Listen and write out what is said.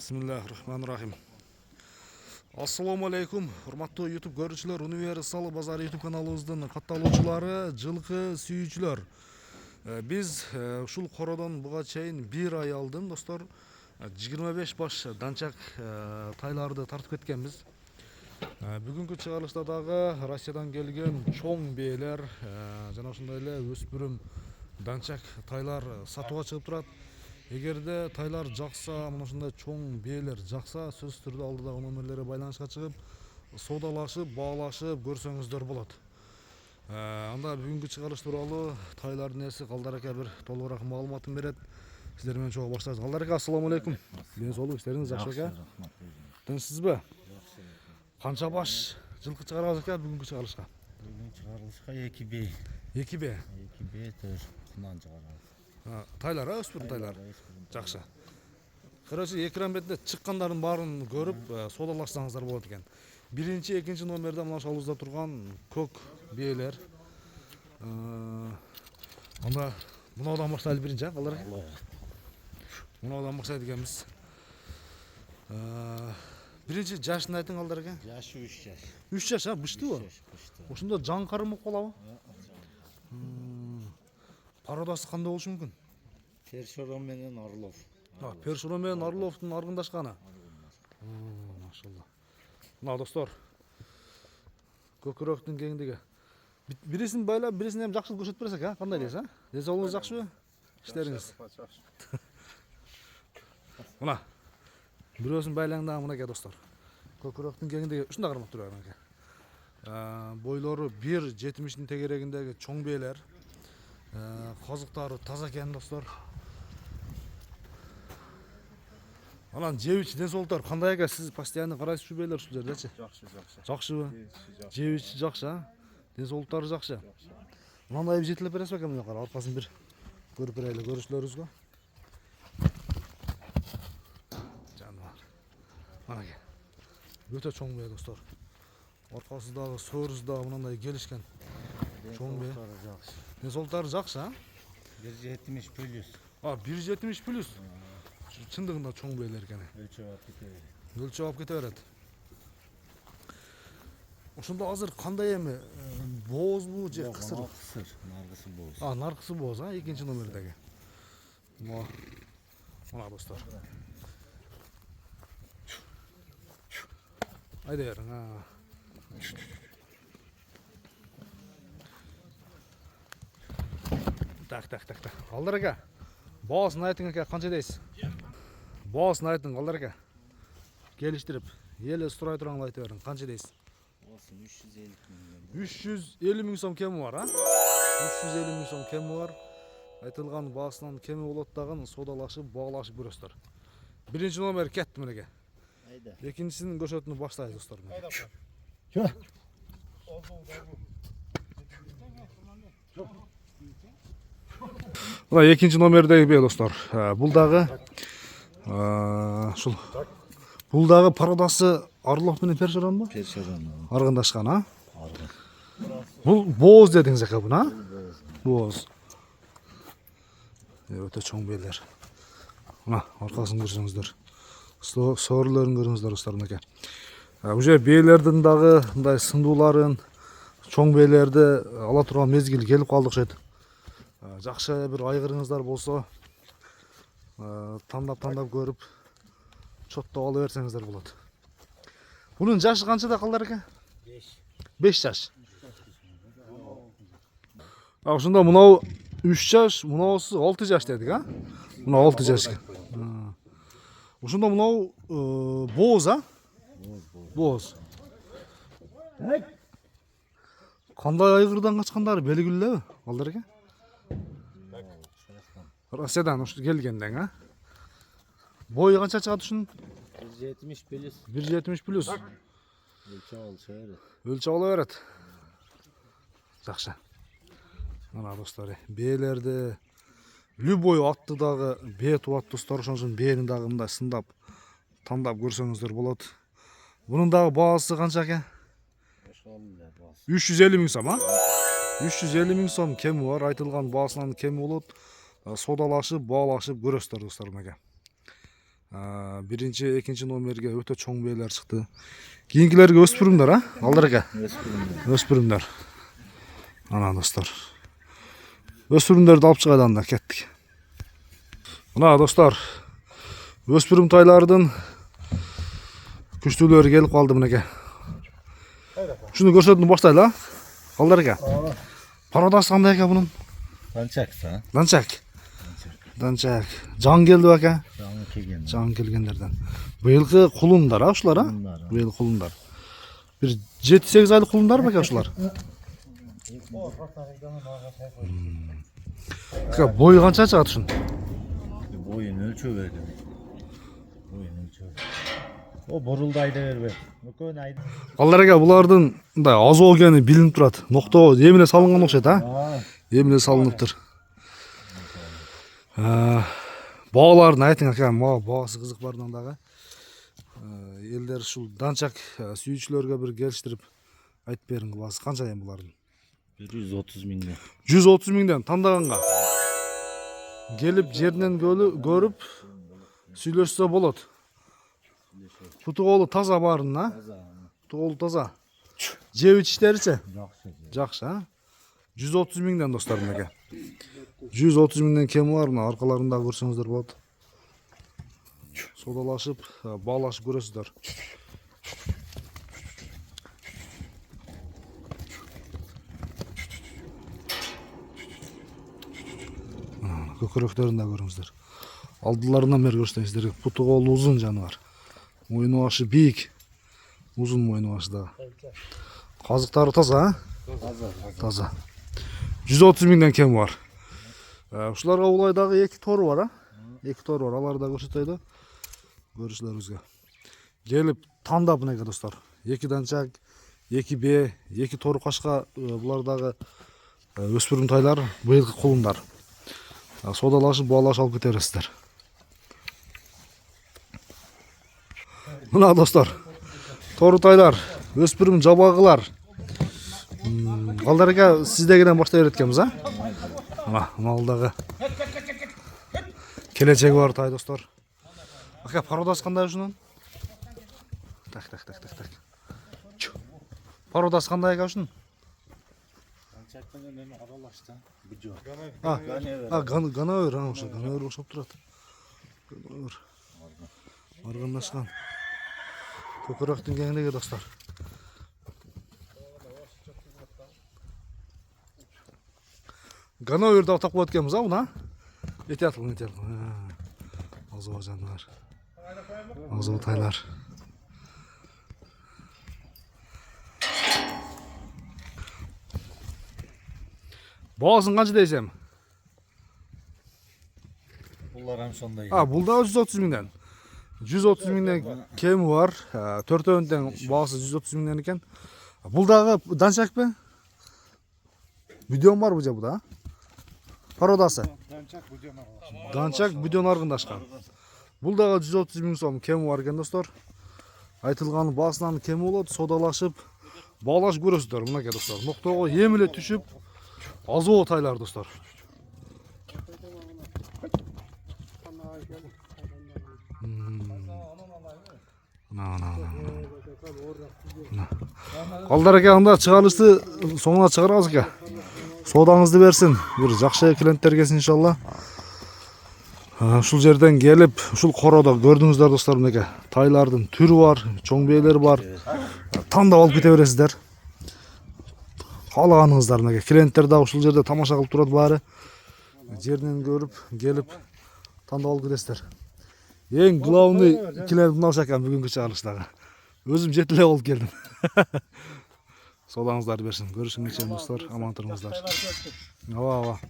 Bismillahirrahmanirrahim. Assalamu alaikum. Урматтуу YouTube көрүүчүлөр, Универсал базары YouTube каналыбыздын катталуучулары, жылкы сүйүүчүлөр. Биз ушул кородон буга чейин 1 ай алдын, достор, 25 баш данчак тайларды тартып кеткенбиз. Бүгүнкү чыгарылышта дагы Россиядан келген чоң бээлер жана ошондой эле өспүрүм данчак тайлар сатууга чыгып турат. Эгерде тайлар жакса, мына ушундай чоң бээлер жакса, сөзсүз түрдө алдыдагы номерлерге байланышка чыгып, соодалашып, баалашып көрсөңүздөр болот. Анда бүгүнкү чыгарылыш тууралуу тайлардын ээси Калдар ака бир толугураак маалыматын берет. Сиздер менен чогуу баштайбыз. Калдар ака, ассаламу алейкум. Ден соолук, иштериңиз жакшы экен? Тынчсызбы? Канча баш жылкы чыгарабыз экен бүгүнкү чыгарылышка? Бүгүн чыгарылышка 2 б. 2 б. 2 б кынан чыгарабыз. Тайлар, өспүрүм тайлар. Жакшы. Короче, экран бетинде чыккандардын баарын көрүп, соодалашсаңыздар болот экен. Биринчи, экинчи номерде мына шалыбызда турган көк бээлер. Анда мынаудан баштайлы биринчи, Калдар ака? Мынаудан баштайт экенбиз. Биринчи жашын айтың, Калдар ака? Жашы 3 жаш. 3 жаш, быштыбы? Ошондо жан карым болуп калабы? Пародасы кандай болушу мүмкүн? Першорон менен Орлов. Першорон менен Орловдун аргындашканы. Машалла. Мына достор, көкүрөктүн кеңдиги. Бирисин байлап, бирисин эми жакшы көрсөтүп берсек, кандай дейсиз, Ден соолугуңуз жакшыбы? Иштериңиз. Мына. Бирөөсүн байлаңдагы мынакей достор. Көкүрөктүн кеңдиги ушундай кармап туруп ака. Бойлору 1.70-тин тегерегиндеги чоң бээлер. Казыктары таза экен, достор. Анан жебичи ден соолуктар кандай экен? Сиз постоянно карайсыз ушул бээлер ушул жердечи? Жакшы. Жакшыбы? Жебичи жакшы, ден соолуктары жакшы. Мындай жетилеп бересиз бекен мына кара? Аркасын бир көрүп берели көрүүчүлөрүбүзгө. Жаныбар. Манакей. Өтө чоң бээ, достор. Аркасы дагы, сөрүсү дагы мындай келишкен. Чоң бээ. Ден соолуктары жакшы, 1.70 плюс. 1.70 плюс. Чындыгында чоң бээлер экен. Өлчөп алып кете берет. Ошондо азыр кандай эми? Боозбу же кысыр? Кысыр, наргысы бооз. Наргысы бооз, экинчи номердеги. Мына достор. Айда бериң. Так. Калдар ака. Боосын айтың ака, канча дейсиз? Боосын айтың, Калдар ака. Келиштирип, эл сурай турганда айта бериң, канча дейсиз? Болсун 350 миң. 350 миң сом кеми бар, 350 миң сом кеми бар. Айтылган баасынан кеми болот дагы, соодалашып, баалашып көрөсүздөр. Биринчи номер кетти менеке. Айда. Экинчисинин көрсөтүүнү баштайбыз, достор. Мына экинчи номердеги бээ, достор. Бул дагы ушул. Бул дагы пародасы Орлов менен Першоронбу? Першорон. Аргындашкан, Бул бооз дедиңиз ака, буна? Бооз. Өтө чоң бээлер. Мына аркасын көрсөңүздөр. Сооруларын көрүңүздөр, достор, мынакей. Уже бээлердин дагы мындай сындууларын, чоң бээлерди ала турган мезгил келип калды окшойт. Жакшы бир айгырыңыздар болсо, тандап көрүп, чоттоп ала берсеңиздер болот. Бунун жашы канчада, Калдар ака? 5 жаш. Ошондо мынау 3 жаш, мынаусу 6 жаш дедик, Мына 6 жаш. Ошондо мынау бооз, Бооз. Кандай айгырдан качкандары белгилүү, Калдар ака? Россиядан ушу келгенден, Бою канча чыгат ушунун? 1.70 плюс. 1.70 плюс. Өлчөп ала берет. Жакшы. Мына достор, бээлерди любой атты дагы бээ туат, достор, ошон үчүн бээни дагы мындай сындап, тандап көрсөңүздөр болот. Бунун дагы баасы канча экен? 350 миң сом, 350 миң сом кеми бар, айтылган баасынан кеми болот. Соодалашып, баалашып көрөсүздөр, достор, мынакей. Birinci, ekинчи номерге өтө чоң бээлер чыкты. Кийинкилерге өспүрүмдөр, Алдар ака. Өспүрүмдөр. Ана достор. Өспүрүмдөрдү алып чыгайлы анда кеттик. Мына достор, өспүрүм тайлардын күчтүүлөрү келип калды мынеке. Шуну көрсөтүп баштайлы, Алдар ака. Пародасы кандай ака бунун? Данчакса. Данчак. Жан келди ака. Жаңы келген. Жан келгендерден. Быйылкы кулундар, ушулар, Быйыл кулундар. Бир 7-8 айлык кулундар беке ушулар. Бою канча чыгат ушун? Boyun ölçü verdim. Boyun ölçü. O boruldu ayda verbe. Ökön ayda. Алдар ака, булардын мындай азоо экени билинип турат. Ноктоо эмне салынган окшойт, Эмне салыныптыр. Бааларын айтың ака, мага баасы кызык бардын дагы. Элдер ушул данчак сүйүүчүлөргө бир келиштирип айтып бериң, баасы канча эми булардын? 130 миңден. 130 миңден тандаганга. Келип жеринен көрүп сүйлөшсө болот. Тутуголу таза барын, Тутуголу таза. Жеп ичиштеричи? Жакшы, 130 миңден достор мынеке. 130 миңден кеми бар, мына аркаларында көрсөңүздөр болот. Содалашып, баалашып көрөсүздөр. Көкөрөктөрүн да көрүңүздөр. Алдыларынан бери көрсөңүздөр, путу колу узун жаныбар. Мойну башы бийик. Узун мойну башы да. Казыктары таза, Таза. 130 миңден кеми бар. Ушуларга улай дагы 2 тору бар, 2 тору бар. Аларды да көрсөтөйлү. Көрүшүлөрүңүзгө. Келип тандап мынеке достор. 2 данчак, 2 бе, 2 тору кашка булар дагы өспүрүм тайлар, быйылкы кулундар. Содалашып, баалашып алып кете бересиздер. Мына достор, тору тайлар, өспүрүм жабагылар. Алдар ака, сиздегиден баштай береткенбиз, Мына малдагы келечеги бар тай достор. Ака, пародасы кандай ушунун? Так. Пародасы кандай ака ушунун? Данчактан эми аралашты. Бүжө. Ганавер, ошо ганавер окшоп турат. Ганавер. Аргандашкан. Көкөрөктүн кеңиги достор. Ганаверди атап коет экенбиз, мына. Этиятылгын. Азоо жаныбар. Азоо тайлар. Баасын канча дейсем? Булар ham сондай. Бул да 130 миңден. 130 миңден кеми бар. Төртөөнүн баасы 130 миңден экен. Бул дагы данчакпы? Бүдөн бар бу да? Пародасы. Данчак бүдөн аргындашкан. Бул дагы 130 миң сом кеми бар экен достор. Айтылган баасынан кеми болот, содалашып, баалашып көрөсүздөр мынакей достор. Ноктого эми эле түшүп, азоо тайлар достор. Алдар ака, анда чыгарылышты соңуна чыгарабыз ака. Содаңызды берсин. Бир жакшы клиенттер келсин иншалла. Ушул жерден келип, ушул коrodо көрдүңүздөр достор мынеке. Тайлардын түрү бар, чоң бээлер бар. Тандап алып кете бересиздер. Каалаганыңыздар мынеке. Клиенттер да ушул жерде тамаша кылып турат баары. Жеринен көрүп, келип тандап алып кетесиздер. Эң главный клиент мына экен бүгүнкү чыгарылыштагы. Өзүм жетиле болуп келдим. Содаңыздарды берсин. Көрүшүнгө чейин достор, аман туруңуздар. Ооба.